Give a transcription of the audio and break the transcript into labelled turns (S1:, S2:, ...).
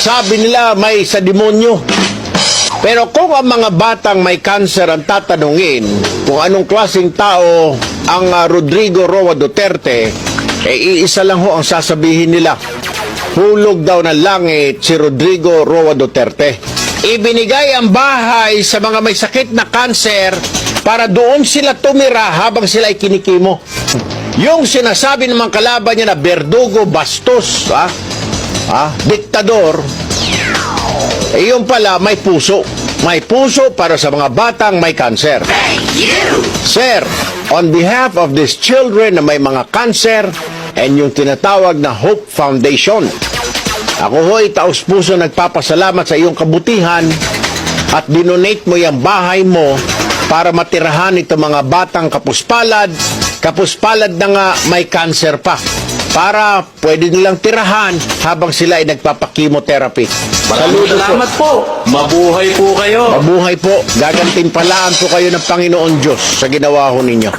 S1: sabi nila may sa demonyo. Pero kung ang mga batang may cancer ang tatanungin kung anong klaseng tao ang Rodrigo Roa Duterte, iisa lang ho ang sasabihin nila. Hulog daw ng langit si Rodrigo Roa Duterte. Ibinigay ang bahay sa mga may sakit na cancer para doon sila tumira habang sila ay kinikimo. Yung sinasabi ng mga kalaban niya na berdugo, bastos, diktador, yung pala may puso. May puso para sa mga batang may cancer. Sir, on behalf of these children na may mga cancer and yung tinatawag na Hope Foundation, ako ho'y taos-puso nagpapasalamat sa iyong kabutihan at dinonate mo yung bahay mo para matirahan itong mga batang kapuspalad na nga may cancer pa, para pwede nilang tirahan habang sila ay nagpapakimotherapy.
S2: Maraming salamat po. Mabuhay po kayo.
S1: Mabuhay po. Gagantimpalaan po kayo ng Panginoon Diyos sa ginawa ho ninyo.